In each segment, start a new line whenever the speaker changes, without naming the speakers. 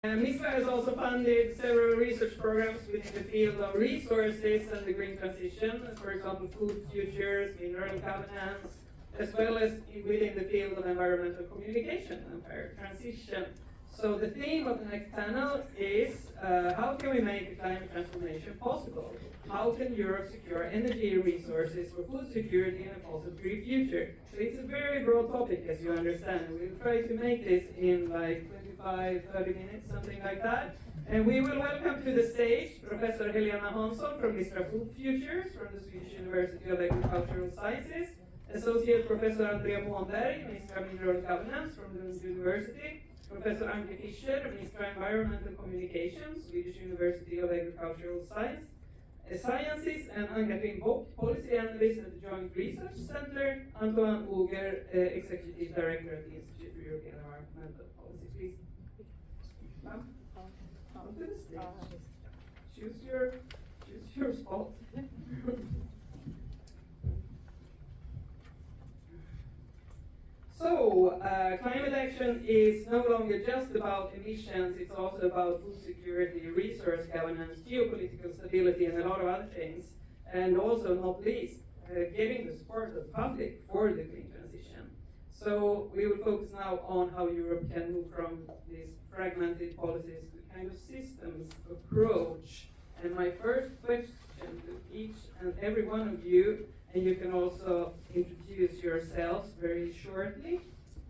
Mistra has also funded several research programs within the field of resources and the green transition, for example, food futures, mineral governance, as well as within the field of environmental communication and fair transition. So the theme of the next panel is how can we make a climate transformation possible? How can Europe secure energy resources for food security and a fossil-free future? So it's a very broad topic, as you understand. We'll try to make this in like 25, 30 minutes, something like that. And we will welcome to the stage Professor Helena Hansson from Mistra Food Futures from the Swedish University of Agricultural Sciences, Associate Professor André Månberger, Mistra Mineral Governance from Lund University, Professor Anke Fischer, Mistra Environmental Communications, Swedish University of Agricultural Sciences, and Anne-Katrin Bock, Policy Analyst at the Joint Research Center, Antoine Oger, Executive Director at the Institute for European Environmental Policy. Please come to the stage. Choose your spot. So, climate action is no longer just about emissions, it's also about food security, resource governance, geopolitical stability, and a lot of other things. And also, not least, getting the support of the public for the green transition. So, we will focus now on how Europe can move from these fragmented policies to a kind of systems approach. And my first question to each and every one of you, and you can also introduce yourselves very shortly.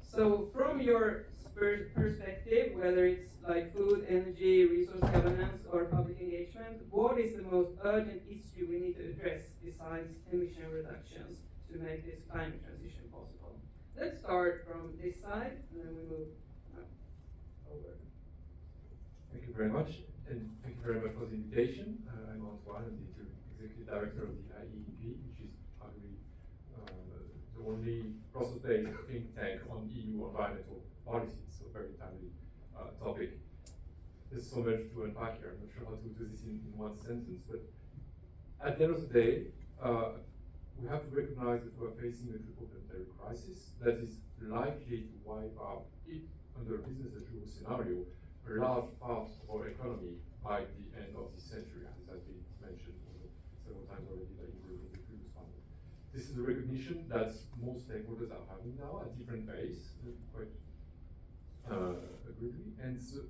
So from your perspective, whether it's like food, energy, resource governance, or public engagement, what is the most urgent issue we need to address besides emission reductions to make this climate transition possible? Let's start from this side, and then we move over.
Thank you very much, and thank you very much for the invitation. I'm Antoine, I'm the Executive Director of the IEEP, which is probably the only Brussels-based think tank on EU environmental policies, so very timely topic. There's so much to unpack here. I'm not sure how to do this in one sentence, but at the end of the day, we have to recognize that we're facing a triple planetary crisis that is likely to wipe out, under a business as usual scenario, a large part of our economy by the end of this century, as has been mentioned several times already by the previous panel. This is a recognition that most stakeholders are having now at different pace, quite agreeably. And the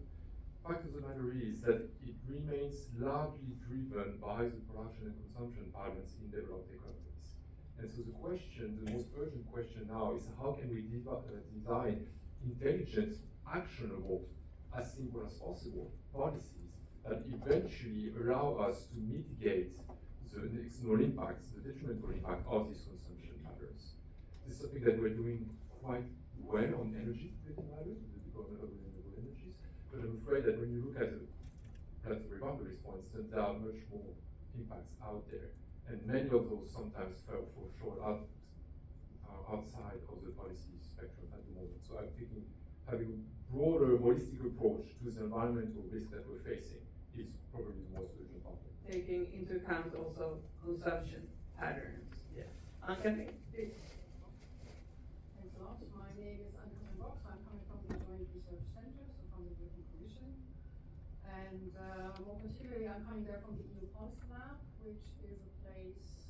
fact of the matter is that it remains largely driven by the production and consumption patterns in developed economies. And so the question, the most urgent question now is how can we design intelligent, actionable, as simple as possible policies that eventually allow us to mitigate the external impacts, the detrimental impact of these consumption patterns. This is something that we're doing quite well on energy-related matters, with the deployment of renewable energies, but I'm afraid that when you look at the planetary boundaries, for instance, there are much more impacts out there, and many of those sometimes fall short outside of the policy spectrum at the moment. So I'm thinking having a broader, holistic approach to the environmental risk that we're facing is probably the most urgent topic.
Taking into account also consumption patterns. Yes. Anke, please.
Thanks a lot. My name is Anke Bock. I'm coming from the Joint Research Center, so from the European Commission. And more particularly, I'm coming there from the EU Policy Lab, which is a place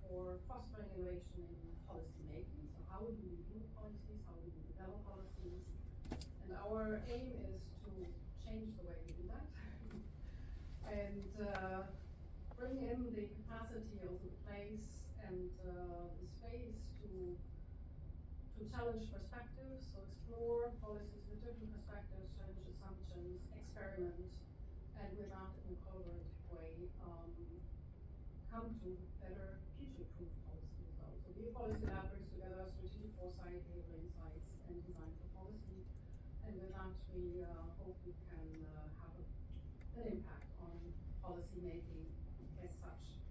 for fostering innovation in policy making. So how do we do policies? How do we develop policies? And our aim is to change the way we do that. And bring in the capacity of the place and the space to challenge perspectives, so explore policies with different perspectives, challenge assumptions, experiment, and without in a collaborative way come to better future-proof policy results. So the Policy Lab brings together strategic foresight, behavioral insights, and design for policy. And with that, we hope we can have an impact on policy making as such.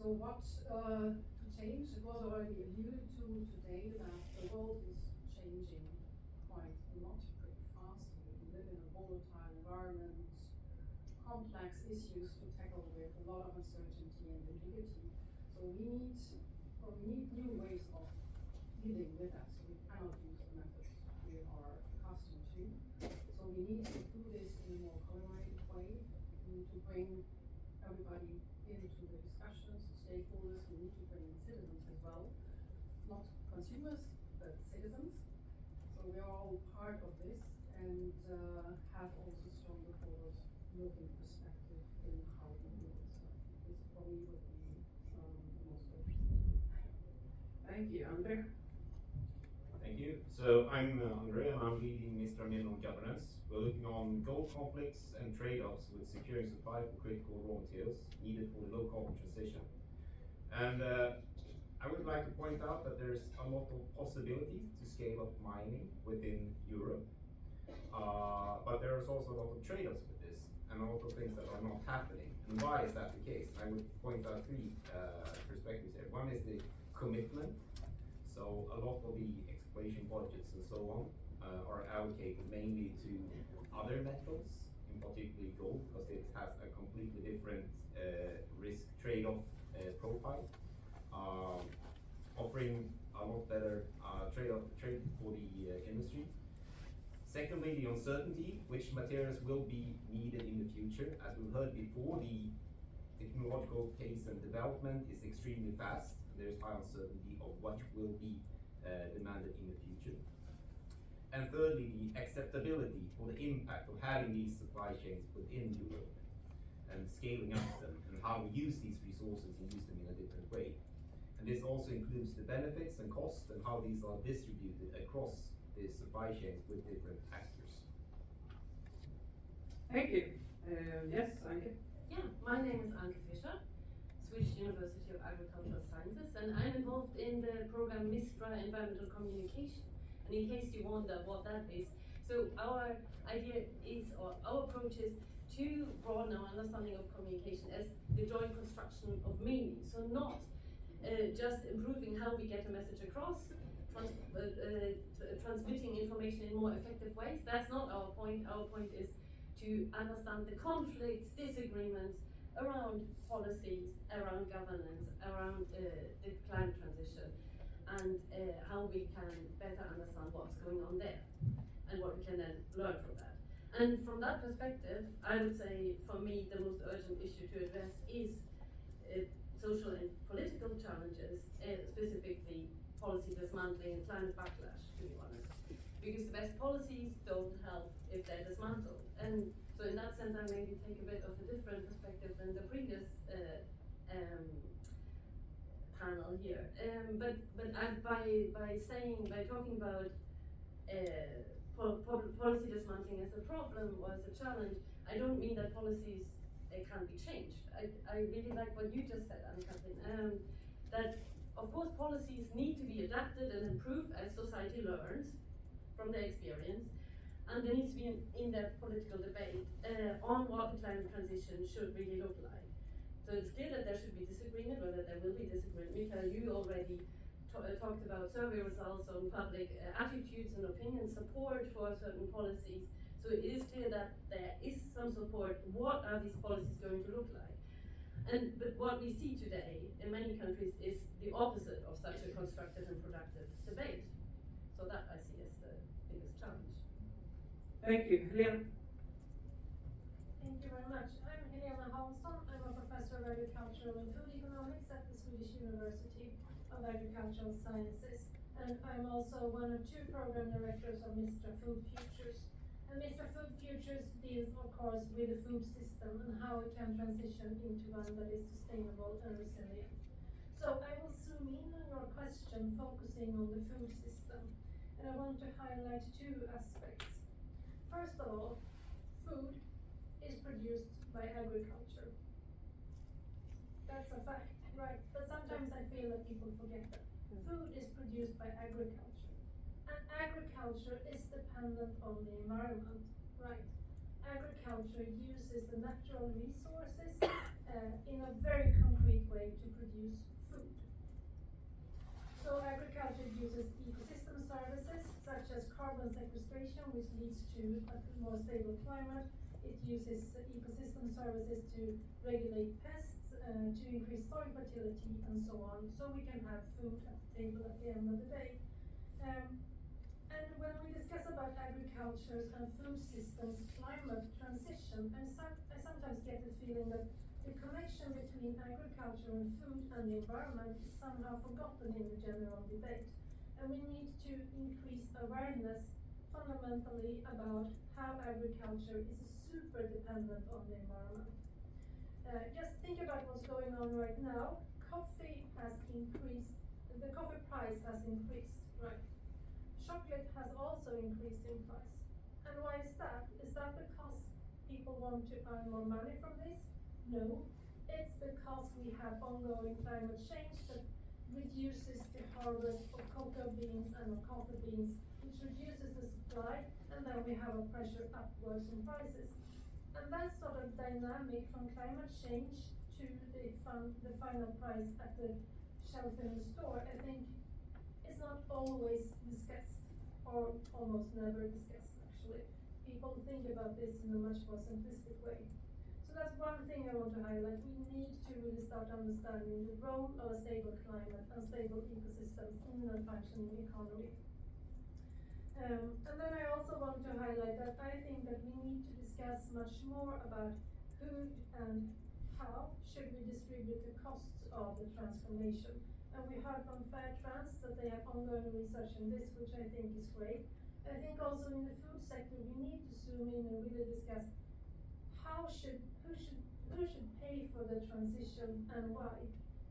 So what to change? It was already alluded to today that the world is changing quite a lot, pretty fast. We live in a volatile environment, complex issues to tackle with a lot of uncertainty and ambiguity. So we need new ways of dealing with that. So we cannot use the methods we are accustomed to. So we need to do bring everybody into the discussions, stakeholders. We need to bring in citizens as well, not consumers, but citizens. So we are all part of this and have also stronger forward-looking perspective in how we do it. So this for me would be the most important.
Thank you, André.
Thank you. So I'm André, and I'm leading Mistra governance. We're looking on goal conflicts and trade-offs with securing supply for critical raw materials needed for the low-carbon transition. And I would like to point out that there's a lot of possibilities to scale up mining within Europe, but there's also a lot of trade-offs with this, and a lot of things that are not happening. And why is that the case? I would point out three perspectives here. One is the commitment. So a lot of the exploration budgets and so on are allocated mainly to other metals, in particular gold, because it has a completely different risk trade-off profile, offering a lot better trade for the industry. Secondly, the uncertainty, which materials will be needed in the future. As we've heard before, the technological pace and development is extremely fast. There's high uncertainty of what will be demanded in the future. And thirdly, the acceptability or the impact of having these supply chains within Europe and scaling up them, and how we use these resources and use them in a different way. And this also includes the benefits and costs and how these are distributed across the supply chains with different actors.
Thank you. Yes, Anke.
Yeah, my name is Anke Fischer, Swedish University of Agricultural Sciences, and I'm involved in the program Mistra Environmental Communication. And in case you wonder what that is, so our idea is, or our approach is, to broaden our understanding of communication as the joint construction of meaning. So not just improving how we get a message across, transmitting information in more effective ways. That's not our point. Our point is to understand the conflicts, disagreements around policies, around governance, around the climate transition, and how we can better understand what's going on there, and what we can then learn from that. And from that perspective, I would say, for me, the most urgent issue to address is social and political challenges, specifically policy dismantling and climate backlash, to be honest. Because the best policies don't help if they're dismantled. And so in that sense, I maybe take a bit of a different perspective than the previous panel here. But by talking about policy dismantling as a problem or as a challenge, I don't mean that policies can't be changed. I really like what you just said, Anne-Katrin, that of course policies need to be adapted and improved as society learns from their experience, and there needs to be an in-depth political debate on what the climate transition should really look like. So it's clear that there should be disagreement, or that there will be disagreement. Mikael, you already talked about survey results on public attitudes and opinion support for certain policies. So it is clear that there is some support. What are these policies going to look like? But what we see today in many countries is the opposite of such a constructive and productive debate. So that I see as the biggest challenge.
Thank you. Helena.
Thank you very much. I'm Helena Hansson. I'm a professor of agricultural and food economics at the Swedish University of Agricultural Sciences. And I'm also one of two program directors of Mistra Food Futures. And Mistra Food Futures deals, of course, with the food system and how it can transition into one that is sustainable and resilient. So I will zoom in on your question, focusing on the food system. And I want to highlight two aspects. First of all, food is produced by agriculture. That's a fact, right? But sometimes I feel that people forget that. Food is produced by agriculture. And agriculture is dependent on the environment, right? Agriculture uses the natural resources in a very concrete way to produce food. So agriculture uses ecosystem services such as carbon sequestration, which leads to a more stable climate. It uses ecosystem services to regulate pests, to increase soil fertility, and so on, so we can have food at the table at the end of the day. And when we discuss about agriculture, agriculture's and food systems climate transition. And I sometimes get the feeling that the connection between agriculture and food and the environment is somehow forgotten in the general debate. And we need to increase awareness fundamentally about how agriculture is super dependent on the environment. Just think about what's going on right now. Coffee has increased, the coffee price has increased, right? Chocolate has also increased in price. And why is that? Is that because people want to earn more money from this? No. It's because we have ongoing climate change that reduces the harvest of cocoa beans and of coffee beans, which reduces the supply, and then we have a pressure upwards in prices. And that sort of dynamic from climate change to the final price at the shelf in the store, I think is not always discussed, or almost never discussed actually. People think about this in a much more simplistic way. So that's one thing I want to highlight. We need to really start understanding the role of a stable climate and stable ecosystems in a functioning economy. And then I also want to highlight that I think that we need to discuss much more about who and how should we distribute the costs of the transformation. And we heard from Fairtrans that they have ongoing research in this, which I think is great. I think also in the food sector we need to zoom in and really discuss who should pay for the transition and why.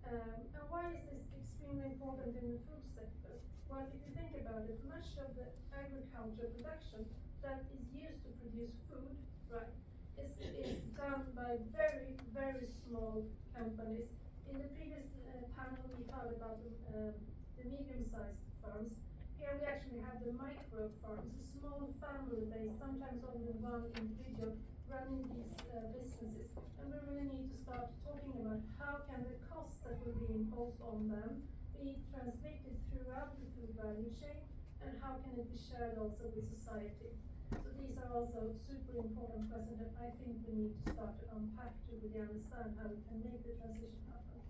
And why is this extremely important in the food sector? Well, if you think about it, much of the agriculture production that is used to produce food, right, is done by very, very small companies. In the previous panel we heard about the medium-sized farms. Here we actually have the micro farms, a small family-based, sometimes only one individual running these businesses. And we really need to start talking about how can the costs that will be imposed on them be transmitted throughout the food value chain, and how can it be shared also with society. So these are also super important questions that I think we need to start to unpack to really understand how we can make the transition happen.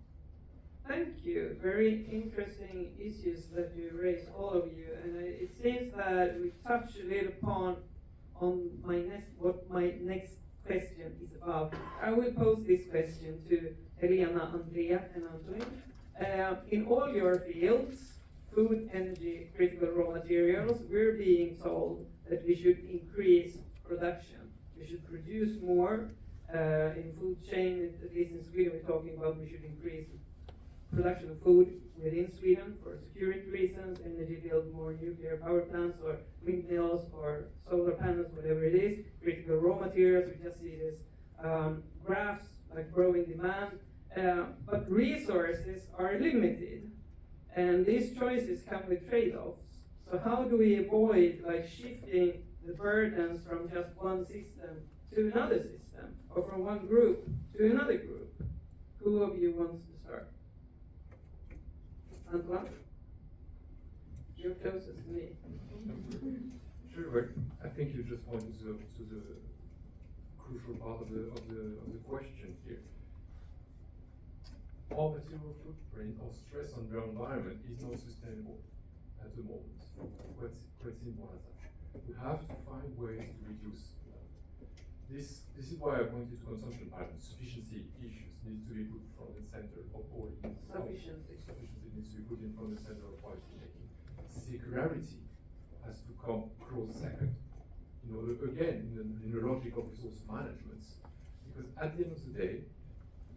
Thank you. Very interesting issues that you raised, all of you. And it seems that we touched a little upon on what my next question is about. I will pose this question to Helena, André, and Antoine. In all your fields, food, energy, critical raw materials, we're being told that we should increase production. We should produce more. In food chain, at least in Sweden, we're talking about we should increase production of food within Sweden for security reasons, energy, build more nuclear power plants or windmills or solar panels, whatever it is, critical raw materials. We just see this graphs like growing demand. But resources are limited, and these choices come with trade-offs. So how do we avoid like shifting the burdens from just one system to another system, or from one group to another group? Who of you wants to start? Antoine? You're closest to me.
Sure, I think you just pointed to the crucial part of the question here. Our material footprint or stress on the environment is not sustainable at the moment. Quite simple as that. We have to find ways to reduce this. This is why I pointed to consumption patterns. Sufficiency issues need to be put front and center of all. Sufficiency needs to be put in front and center of policy making. Circularity has to come close second. You know, again, in the logic of resource management, because at the end of the day,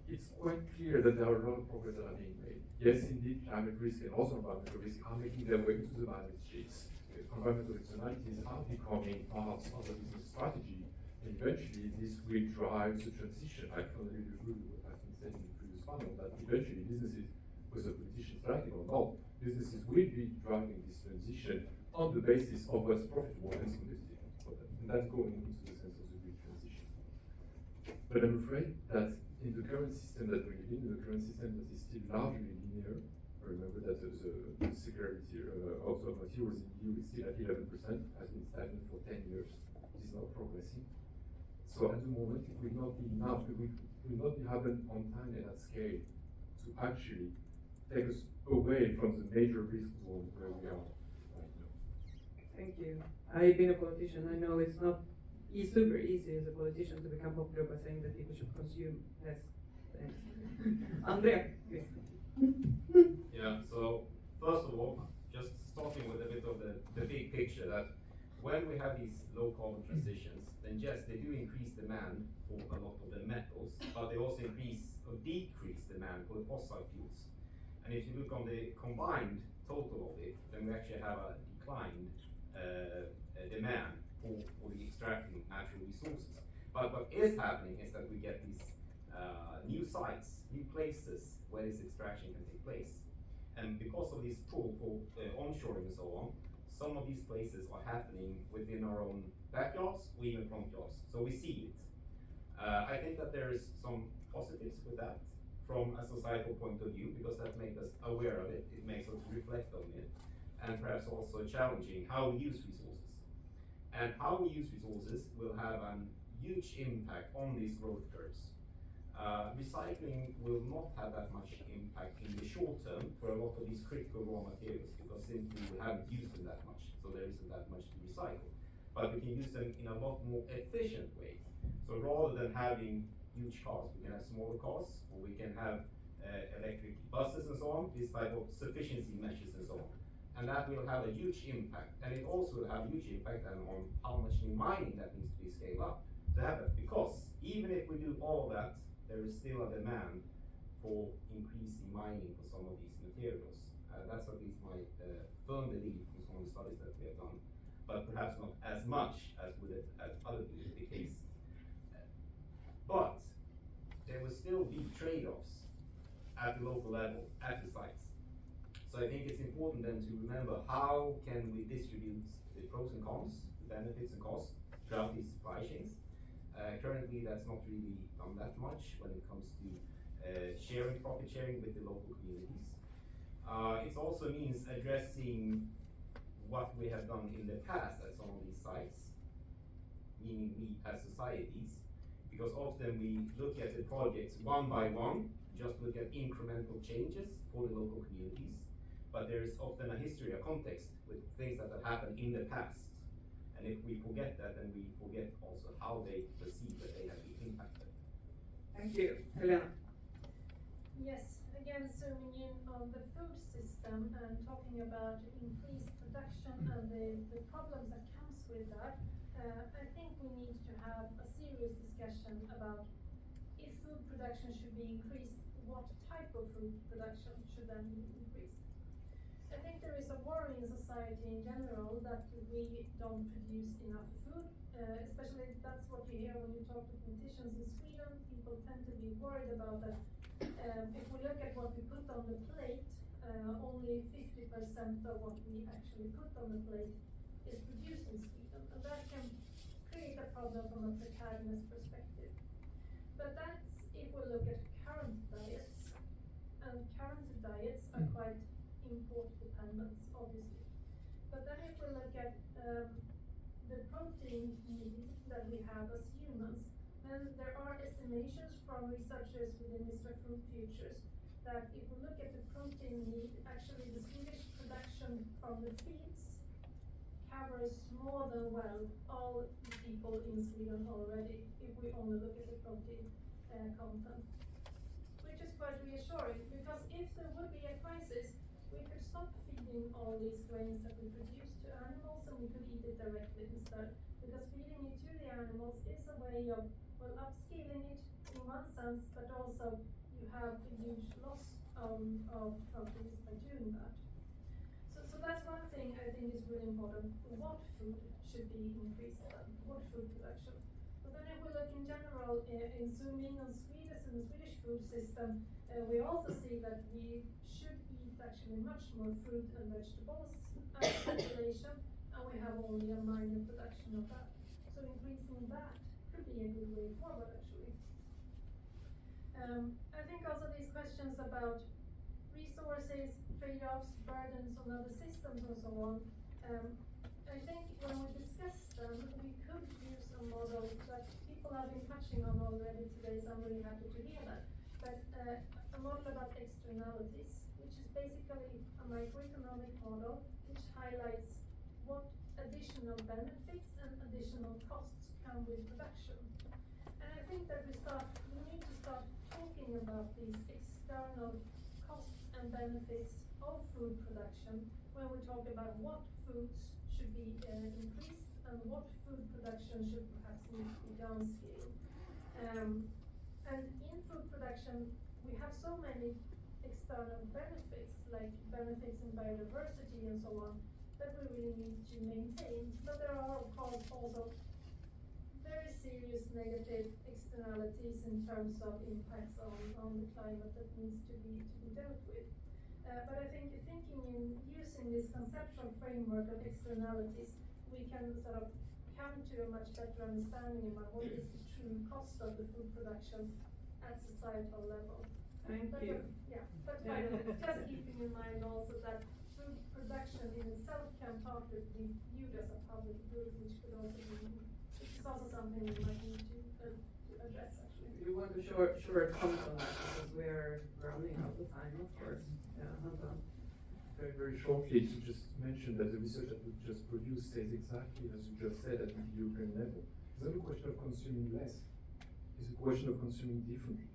it's quite clear that there are a lot of progress that are being made. Yes, indeed, climate risk and also environmental risk are making their way into the balance sheets. Environmental externalities are becoming parts of the business strategy, and eventually this will drive the transition. I firmly agree with what has been said in the previous panel, that eventually businesses, whether politicians like it or not, businesses will be driving this transition on the basis of what's profitable and competitive. And that's going into the sense of the green transition. But I'm afraid that in the current system that we live in the current system that is still largely linear, remember that the security of the materials in the EU is still at 11%, has been stagnant for 10 years, it is not progressing. So at the moment, it will not be enough, it will not be happen on time and at scale to actually take us away from the major risk zone where we are right now.
Thank you. I've been a politician. I know it's not super easy as a politician to become popular by saying that people should consume less things. André, please.
Yeah, so first of all, just starting with a bit of the big picture, that when we have these low carbon transitions, then yes, they do increase demand for a lot of the metals, but they also increase or decrease demand for the fossil fuels. And if you look on the combined total of it, then we actually have a declined demand for the extracting natural resources. But what is happening is that we get these new sites, new places where this extraction can take place. And because of this pull for onshoring and so on, some of these places are happening within our own backyards or even front yards. So we see it. I think that there is some positives with that from a societal point of view, because that makes us aware of it, it makes us reflect on it, and perhaps also challenging how we use resources. And how we use resources will have a huge impact on these growth curves. Recycling will not have that much impact in the short term for a lot of these critical raw materials, because simply we haven't used them that much, so there isn't that much to recycle. But we can use them in a lot more efficient way. So rather than having huge cars, we can have smaller cars, or we can have electric buses and so on, this type of sufficiency measures and so on. And that will have a huge impact, and it also will have a huge impact on how much new mining that needs to be scaled up to happen. Because even if we do all of that, there is still a demand for increasing mining for some of these materials. That's at least my firm belief from some of the studies that we have done, but perhaps not as much as would it as other be the case. But there will still be trade-offs at the local level, at the sites. So I think it's important then to remember, how can we distribute the pros and cons, the benefits and costs throughout these supply chains. Currently, that's not really done that much when it comes to profit sharing with the local communities. It also means addressing what we have done in the past at some of these sites, meaning we as societies, because often we look at the projects one by one, just look at incremental changes for the local communities, but there is often a history, a context with things that have happened in the past. And if we forget that, then we forget also how they perceive that they have been impacted.
Thank you. Helena.
Yes, again zooming in on the food system and talking about increased production and the problems that comes with that, I think we need to have a serious discussion about if food production should be increased, what type of food production should then be increased. I think there is a worry in society in general that we don't produce enough food, especially that's what you hear when you talk to politicians in Sweden. People tend to be worried about that. If we look at what we put on the plate, only 50% of what we actually put on the plate is produced in Sweden, and that can create a problem from a preparedness perspective. But that's if we look at current diets, and current diets are quite import dependence, obviously. But then if we look at the protein need that we have as humans, then there are estimations from researchers within Mistra Food Futures that if we look at the protein need, actually the Swedish production from the feeds covers more than well all the people in Sweden already, if we only look at the protein content. Which is quite reassuring, because if there would be a crisis, we could stop feeding all these grains that we produce to animals, and we could eat it directly instead. Because feeding it to the animals is a way of, well, upscaling it in one sense, but also you have a huge loss of proteins by doing that. So that's one thing I think is really important. What food should be increased then? What food production? But then if we look in general, in zooming on Swedish and the Swedish food system, we also see that we should eat actually much more fruit and vegetables as a population, and we have only a minor production of that. So increasing that could be a good way forward, actually. I think also these questions about resources, trade-offs, burdens on other systems and so on, I think when we discuss them, we could use a model that people have been touching on already today, so I'm really happy to hear that. But a model about externalities, which is basically a microeconomic model which highlights what additional benefits and additional costs come with production. And I think that we need to start talking about these external costs and benefits of food production when we talk about what foods should be increased and what food production should perhaps need to be downscaled. And in food production, we have so many external benefits, like benefits in biodiversity and so on, that we really need to maintain. But there are, of course, also very serious negative externalities in terms of impacts on the climate that needs to be dealt with. But I think thinking in using this conceptual framework of externalities, we can sort of come to a much better understanding about what is the true cost of the food production at societal level.
Thank you.
But finally, just keeping in mind also that food production in itself can partly be viewed as a public good, which could also be, it's also something we might need to address actually.
You want a short comment on that because we're running out of time, of course. Yeah, Antoine.
Very, very shortly to just mention that the research that we just produced says exactly as you just said at the European level. It's not a question of consuming less, it's a question of consuming differently.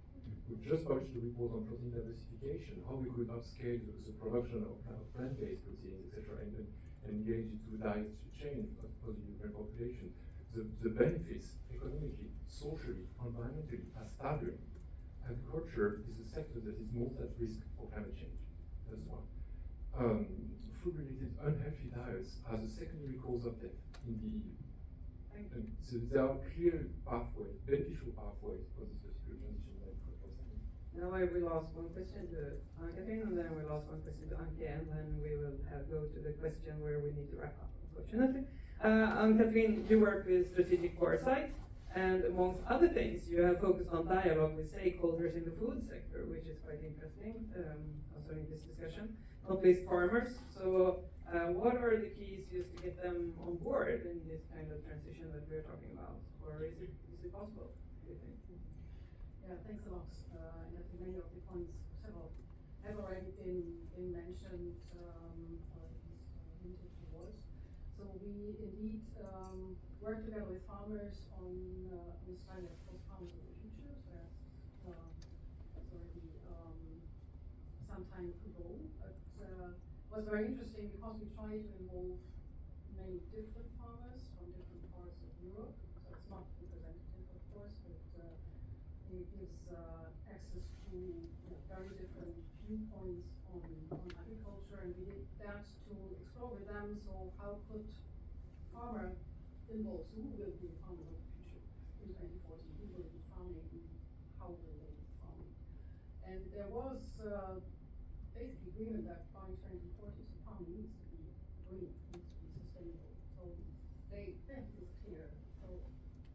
We've just published a report on protein diversification, how we could upscale the production of plant-based proteins, etc., and engage into a diet change for the European population. The benefits, economically, socially, environmentally, are staggering. Agriculture is a sector that is most at risk for climate change. That's one. Food-related unhealthy diets are the secondary cause of death in the EU. And so there are clear pathways, beneficial pathways for this particular transition that we propose.
Now I will ask one question to Anne-Katrin, and then we'll ask one question to Anke, and then we will go to the question where we need to wrap up, unfortunately. Anne-Katrin, you work with strategic foresight, and amongst other things, you have focused on dialogue with stakeholders in the food sector, which is quite interesting, also in this discussion, not least farmers. So what are the keys just to get them on board in this kind of transition that we're talking about? Or is it possible, do you think?
Yeah, thanks a lot. And I think many of the points, several, have already been mentioned, or at least hinted towards. So we indeed work together with farmers on this kind of Farmers of the Future. So that's already some time ago. But was very interesting because we try to involve many different farmers from different parts of Europe. So it's not representative, of course, but it gives access to very different viewpoints on agriculture, and we did that to explore with them. So how could farmer involve? Who will be the farmer of the future in 2040? Who will be farming? How will they be farming? And there was basic agreement that by 2040, so farming needs to be green, needs to be sustainable. So that is clear. So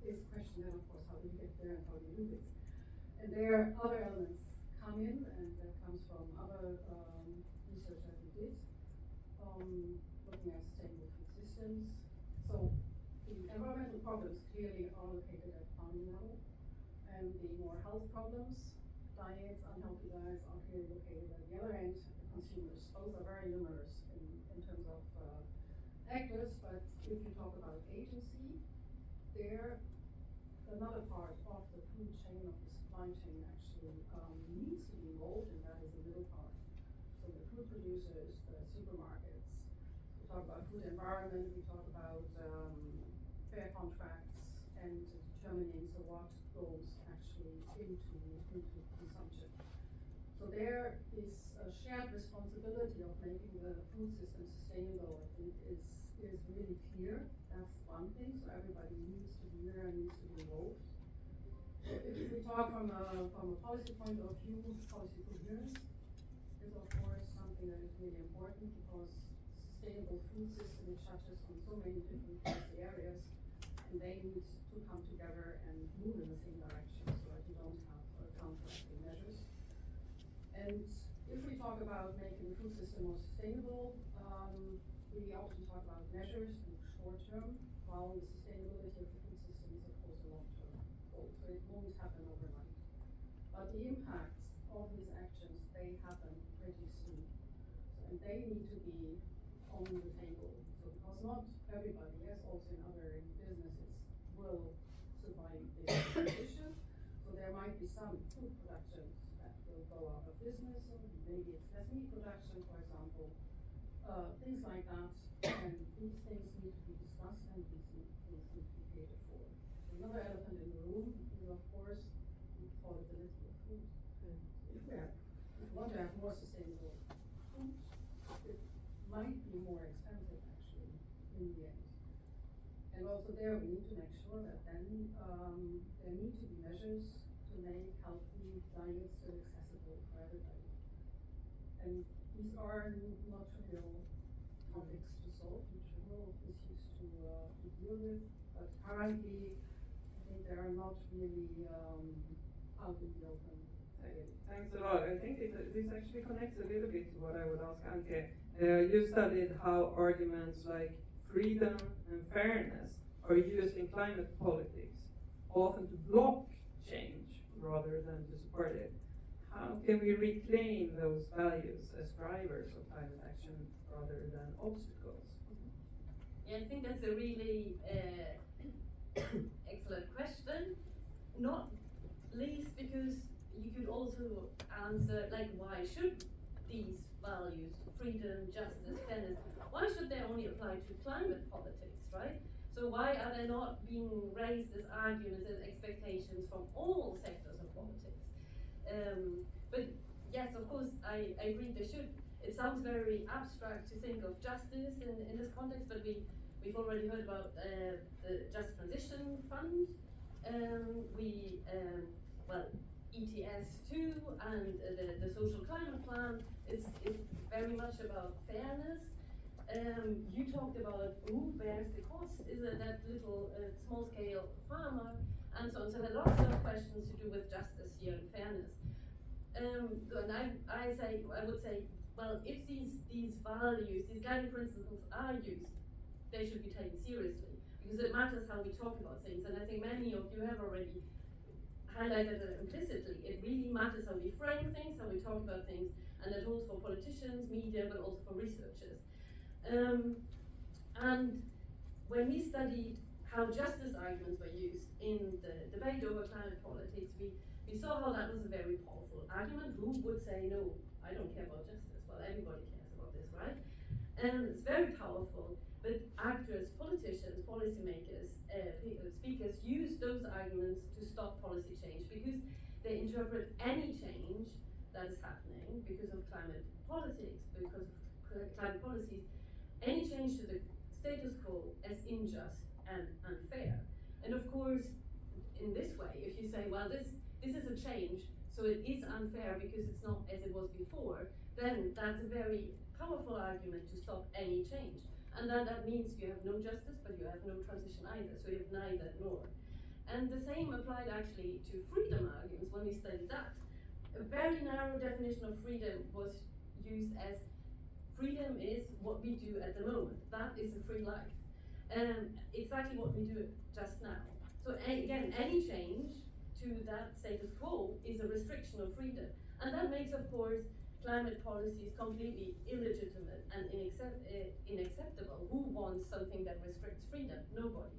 there's a question then, of course, how do you get there and how do you do this? And there are other elements come in, and that comes from other research that we did, looking at sustainable food systems. So the environmental problems clearly are located at farming level, and the more health problems, diets, unhealthy diets, are clearly located at the other end, the consumers. Those are very numerous in terms of actors, but if you talk about agency, there another part of the food chain, of the supply chain, actually needs to be involved, and that is the middle part. So the food producers, the supermarkets. We talk about food environment, we talk about fair contracts, and determining so what goes actually into consumption. So there is a shared responsibility of making the food system sustainable, I think, is really clear. That's one thing. So everybody needs to be there and needs to be involved. So if we talk from a policy point of view, policy coherence is of course something that is really important, because sustainable food system touches on so many different policy areas, and they need to come together and move in the same direction so that you don't have counteracting measures. And if we talk about making the food system more sustainable, we often talk about measures in the short term, while the sustainability of the food system is of course a long-term goal. So it won't happen overnight. But the impacts of these actions, they happen pretty soon. So, and they need to be on the table. So because not everybody, as also in other businesses, will survive this transition. So there might be some food productions that will go out of business, or maybe it's less meat production, for example, things like that. And these things need to be discussed, and these things need to be catered for. Another elephant in the room is, of course, the affordability of food. If we want to have more sustainable food, it might be more expensive actually in the end. And also there we need to make sure that then there need to be measures to make healthy diets still accessible for everybody. And these are not trivial topics to solve, trivial issues to deal with, but currently I think they are not really out in the open.
Thanks a lot. I think this actually connects a little bit to what I would ask Anke. You studied how arguments like freedom and fairness are used in climate politics, often to block change rather than to support it. How can we reclaim those values as drivers of climate action rather than obstacles?
Yeah, I think that's a really excellent question. Not least because you could also answer, like, why should these values, freedom, justice, fairness, why should they only apply to climate politics, right? So why are they not being raised as arguments and expectations from all sectors of politics? But yes, of course, I agree they should. It sounds very abstract to think of justice in this context, but we've already heard about the Just Transition Fund. Well, ETS2 and the social climate plan is very much about fairness. You talked about who bears the cost. Is it that little small-scale farmer, and so on? So there are lots of questions to do with justice here and fairness. And I would say, well, if these values, these guiding principles are used, they should be taken seriously, because it matters how we talk about things. And I think many of you have already highlighted it implicitly. It really matters how we frame things, how we talk about things, and that holds for politicians, media, but also for researchers. And when we studied how justice arguments were used in the debate over climate politics, we saw how that was a very powerful argument. Who would say, no, I don't care about justice? Well, everybody cares about this, right? And it's very powerful, but actors, politicians, policymakers, speakers use those arguments to stop policy change, because they interpret any change that is happening because of climate politics, because of climate policies, any change to the status quo as unjust and unfair. And of course, in this way, if you say, well, this is a change, so it is unfair because it's not as it was before, then that's a very powerful argument to stop any change. And then that means you have no justice, but you have no transition either, so you have neither nor. And the same applied actually to freedom arguments when we studied that. A very narrow definition of freedom was used as freedom is what we do at the moment. That is a free life. Exactly what we do just now. So again, any change to that status quo is a restriction of freedom. And that makes, of course, climate policies completely illegitimate and unacceptable. Who wants something that restricts freedom? Nobody.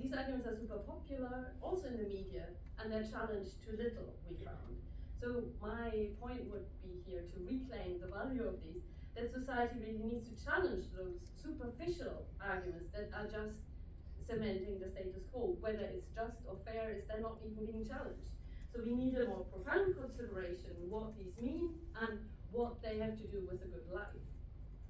These arguments are super popular, also in the media, and they're challenged too little, we found. So my point would be here to reclaim the value of these, that society really needs to challenge those superficial arguments that are just cementing the status quo. Whether it's just or fair, they're not even being challenged. So we need a more profound consideration what these mean and what they have to do with a good life.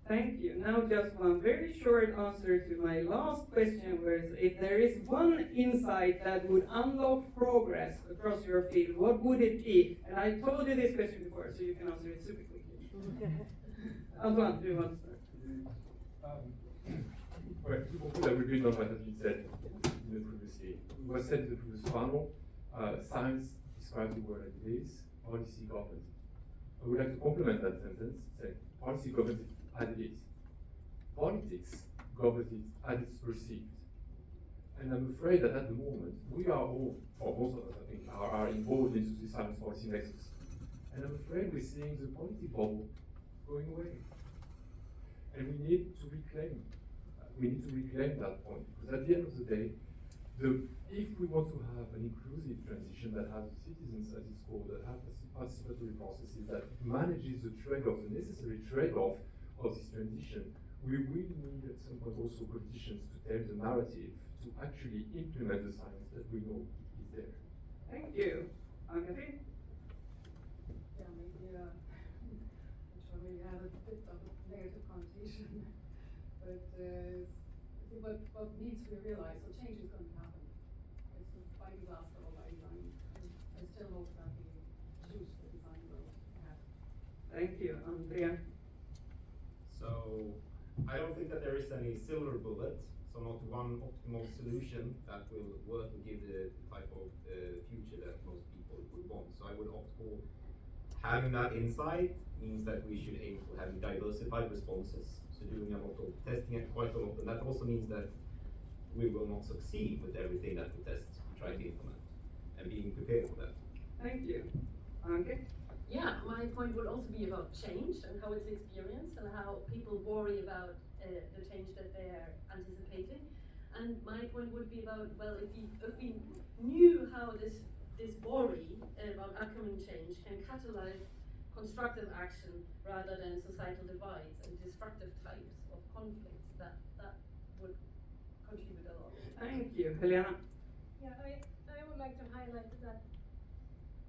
Thank you. Now just one very short answer to my last question, whereas if there is one insight that would unlock progress across your field, what would it be? And I told you this question before, so you can answer it super quickly. Antoine, do you want to start?
Well, to conclude, I will build on what has been said previously. It was said in the previous panel, science describes the world as it is, policy governs it. I would like to complement that sentence, say, policy governs it as it is. Politics governs it as it's perceived. And I'm afraid that at the moment, we are all, or most of us I think, are involved into the science policy nexus. And I'm afraid we're seeing the policy bubble going away. And we need to reclaim we need to reclaim that point, because at the end of the day, if we want to have an inclusive transition that has citizens at its core, that has participatory processes, that manages the trade-off, the necessary trade-off of this transition, we will need at some point also politicians to tell the narrative, to actually implement the science that we know is there.
Thank you. Anke-Katrin?
Yeah, maybe actually had a bit of a negative connotation, but I think what needs to be realized, so change is going to happen. It's a fighting glass door by design. I still hope that we choose the design will have.
Thank you. André?
So I don't think that there is any silver bullet, so not one optimal solution that will work and give the type of future that most people would want. So I would opt for having that insight means that we should aim for having diversified responses. So doing a lot of testing and quite a lot, and that also means that we will not succeed with everything that we test and try to implement, and being prepared for that.
Thank you. Anke?
Yeah, my point would also be about change and how it's experienced and how people worry about the change that they're anticipating. And my point would be about, well, if we knew how this worry about upcoming change can catalyze constructive action rather than societal divides and destructive types of conflicts, that would contribute a lot.
Thank you. Helena?
Yeah, I would like to highlight that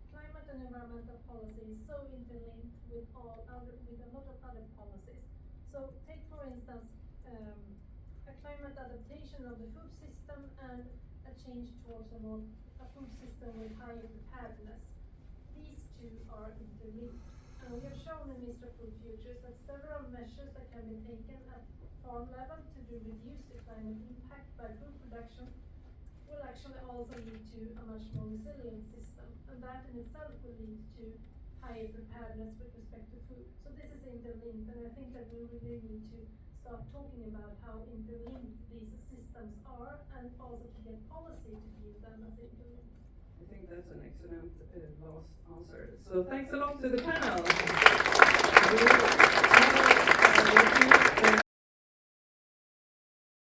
climate and environmental policy is so interlinked with a lot of other policies. So take for instance a climate adaptation of the food system and a change towards a food system with higher preparedness. These two are interlinked. And we have shown in Mistra Food Futures that several measures that can be taken at farm level to reduce the climate impact by food production will actually also lead to a much more resilient system. And that in itself will lead to higher preparedness with respect to food. So this is interlinked, and I think that we really need to start talking about how interlinked these systems are, and also to get policy to view them as interlinked.
I think that's an excellent last answer. So thanks a lot to the panel.